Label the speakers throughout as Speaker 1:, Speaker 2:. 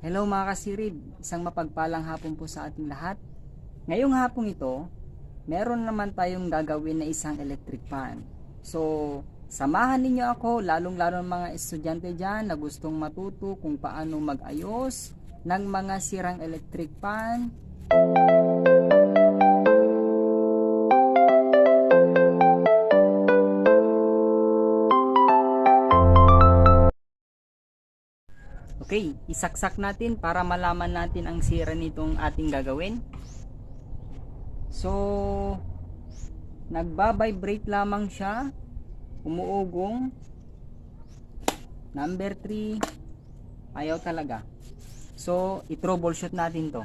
Speaker 1: Hello mga kasirib, isang mapagpalang hapon po sa ating lahat. Ngayong hapong ito, meron naman tayong gagawin na isang electric fan. So, samahan ninyo ako, lalong-lalo ng mga estudyante dyan na gustong matuto kung paano mag-ayos ng mga sirang electric fan. Okay, isaksak natin para malaman natin ang sira nitong ating gagawin. So, nagba-vibrate lamang siya, umuugong. Number 3, ayaw talaga. So, i-troubleshoot natin to.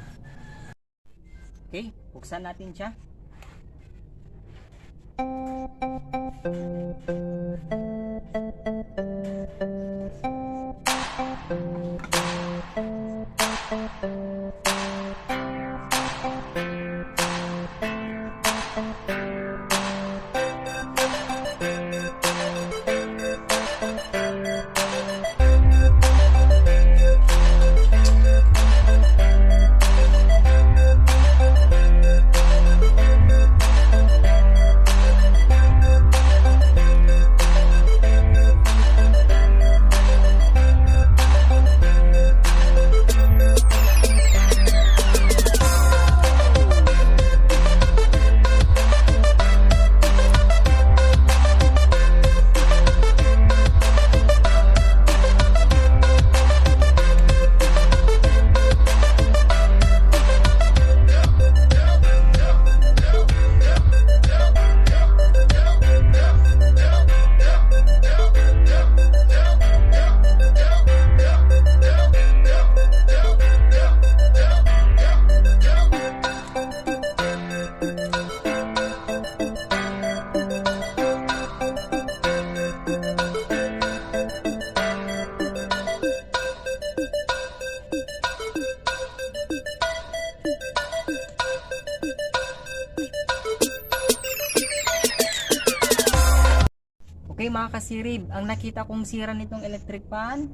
Speaker 1: Okay, buksan natin siya. Okay mga kasirib, ang nakita kong sira nitong electric fan,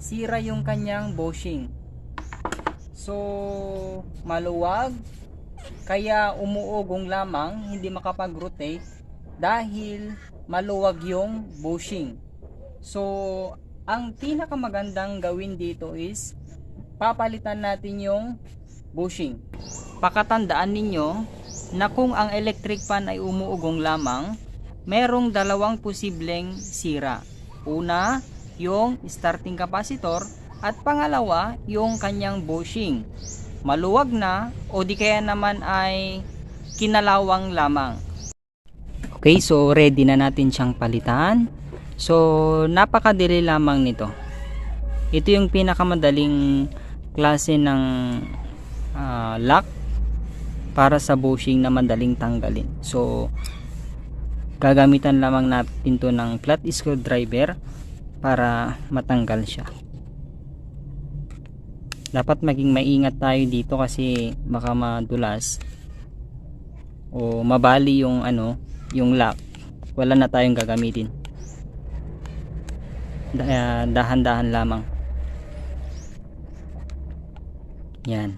Speaker 1: sira yung kanyang bushing. So, maluwag, kaya umuugong lamang, hindi makapag-rotate dahil maluwag yung bushing. So, ang pinakamagandang gawin dito is papalitan natin yung bushing. Pakatandaan ninyo na kung ang electric fan ay umuugong lamang, merong dalawang posibleng sira. Una, yung starting capacitor, at pangalawa, yung kanyang bushing. Maluwag na o di kaya naman ay kinalawang lamang. Okay, so ready na natin siyang palitan. So, napakadali lamang nito. Ito yung pinakamadaling klase ng lock para sa bushing na madaling tanggalin. So, gagamitan lamang natin to ng flat screwdriver para matanggal siya. Dapat maging maingat tayo dito kasi baka madulas o mabali yung yung lock. Wala na tayong gagamitin. Dahan-dahan lamang. Yan.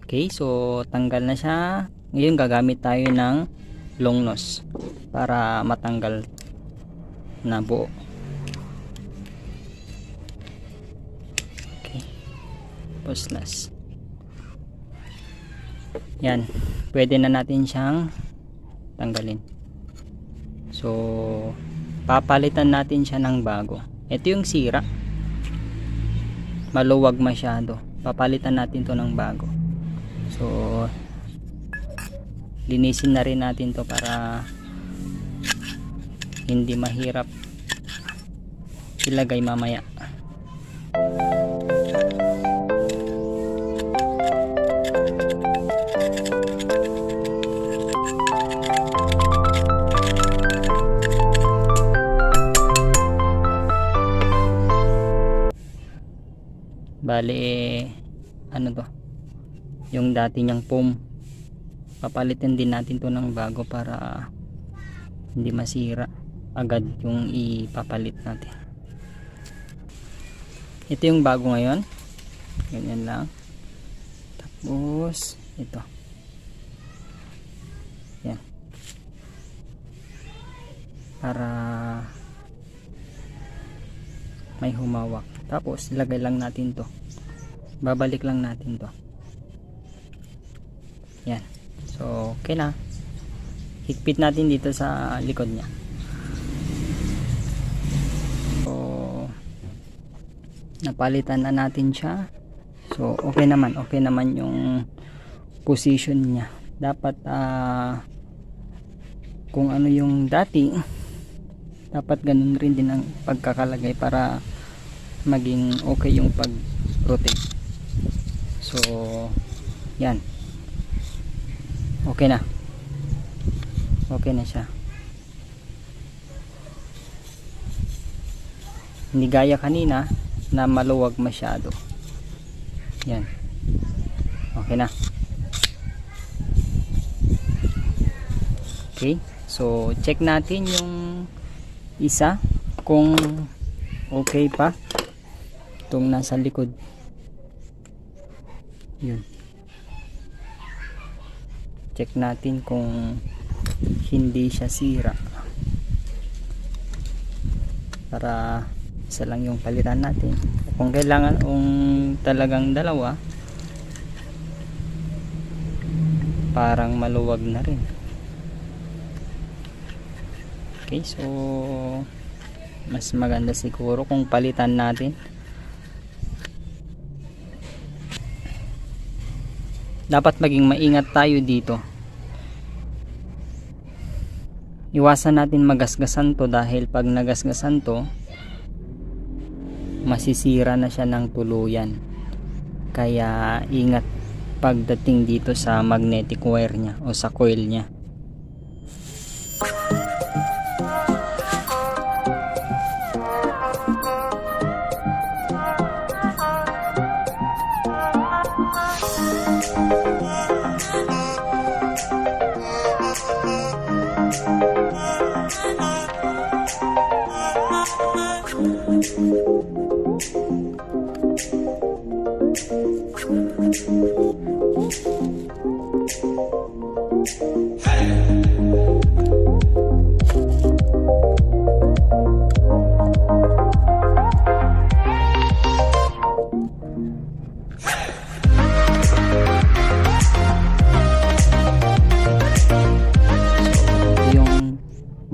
Speaker 1: Okay, so tanggal na siya. Ngayon gagamit tayo ng long nose para matanggal na buo. Okay. Puslas. Yan. Pwede na natin siyang tanggalin. So, papalitan natin siya ng bago. Ito yung sira. Maluwag masyado. Papalitan natin to ng bago. So, linisin na rin natin to para hindi mahirap ilagay mamaya. Bale, ano to, yung dati niyang foam, papalitin din natin to ng bago para hindi masira agad yung ipapalit natin. Ito yung bago ngayon. Ganyan lang. Tapos ito. Yan. Para may humawak. Tapos ilagay lang natin to. Babalik lang natin to. Yan. So okay na. Higpit natin dito sa likod niya. So napalitan na natin siya. So okay naman yung position niya. Dapat kung ano yung dati, dapat ganun rin din ang pagkakalagay para maging okay yung pag-rotate. So yan, okay na siya. Hindi gaya kanina na maluwag masyado. Yan, okay na. Okay, so check natin yung isa kung okay pa, itong nasa likod. Yun, check natin kung hindi siya sira, para isa lang yung palitan natin. Kung kailangan talagang dalawa, parang maluwag na rin. Okay, so mas maganda siguro kung palitan natin. Dapat maging maingat tayo dito. Iwasan natin magasgasan to, dahil pag nagasgasan to, masisira na siya ng tuluyan. Kaya ingat pagdating dito sa magnetic wire niya o sa coil niya.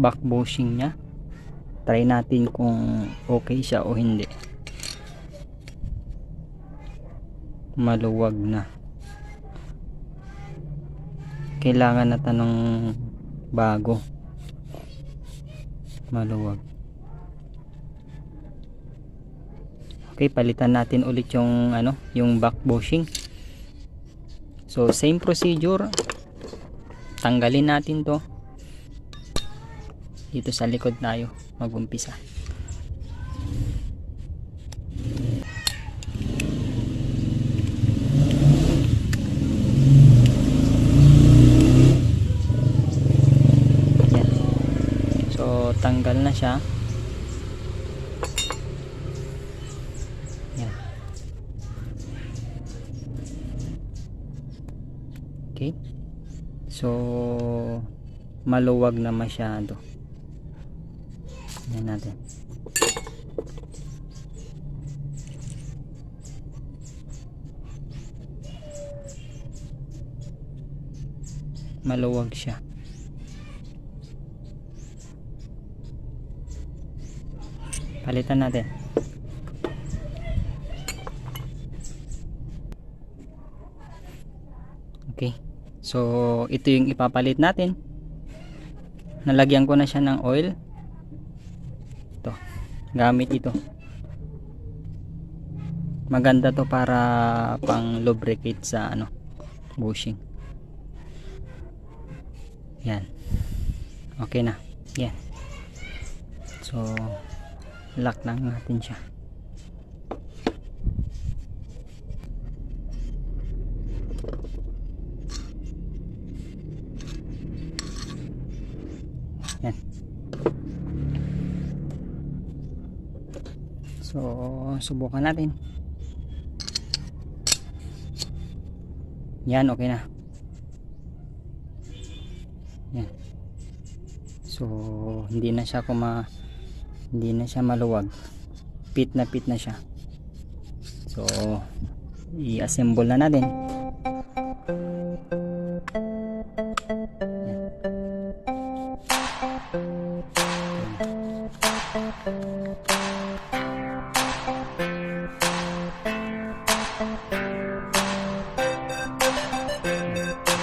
Speaker 1: Back bushing niya, try natin kung okay siya o hindi. Maluwag na, kailangan na tanong bago. Maluwag. Okay, palitan natin ulit yung yung back bushing. So same procedure, tanggalin natin to. Dito sa likod tayo mag-umpisa. Yan. So tanggal na siya. Yan. Okay. So maluwag na masyado. Yan natin. Maluwag siya. Palitan natin. Okay. So ito yung ipapalit natin. Nalagyan ko na siya ng oil. Ito, gamit ito. Maganda to para pang lubricate sa bushing. Yan, okay na. Yan, so lock lang natin siya. Yan. So subukan natin. Yan, okay na. Yan. So hindi na siya maluwag. Fit na siya. So i-assemble na natin.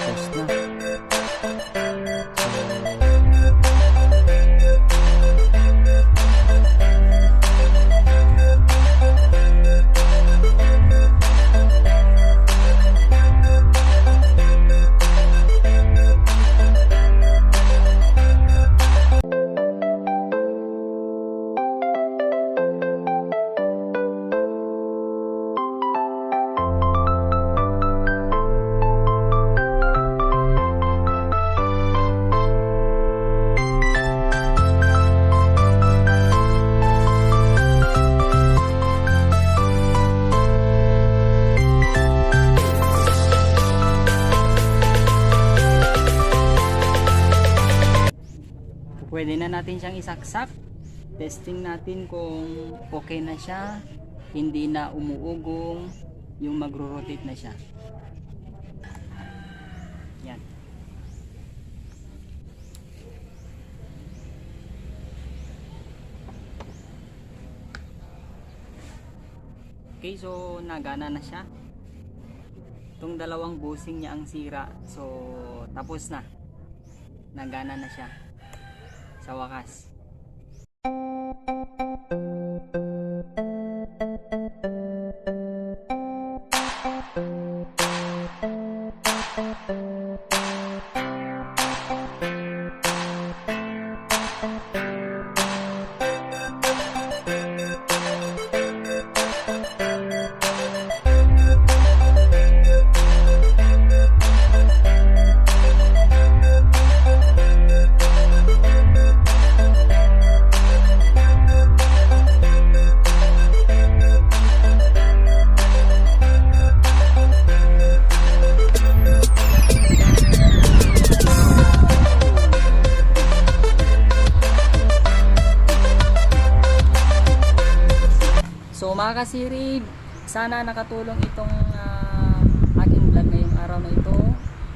Speaker 1: Tapos na. Pwede na natin siyang isaksak. Testing natin kung okay na siya, hindi na umuugong, yung magro-rotate na siya. Yan. Okay, so nagana na siya. Itong dalawang bushing niya ang sira. So tapos na. Nagana na siya. Sa wakas. So mga kasirib, sana nakatulong itong aking vlog ngayong araw na ito.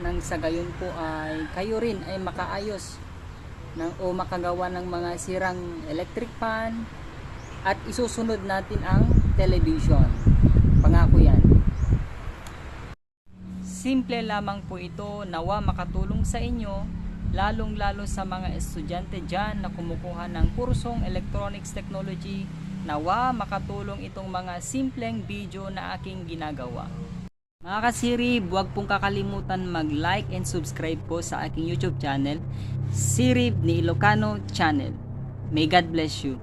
Speaker 1: Nang sa gayon po ay kayo rin ay makaayos o makagawa ng mga sirang electric fan at isusunod natin ang television. Pangako yan. Simple lamang po ito, nawa makatulong sa inyo, lalong lalo sa mga estudyante dyan na kumukuha ng kursong electronics technology. Nawa makatulong itong mga simpleng video na aking ginagawa. Mga kasirib, huwag pong kakalimutan mag-like and subscribe po sa aking YouTube channel, Sirib ni Ilocano Channel. May God bless you.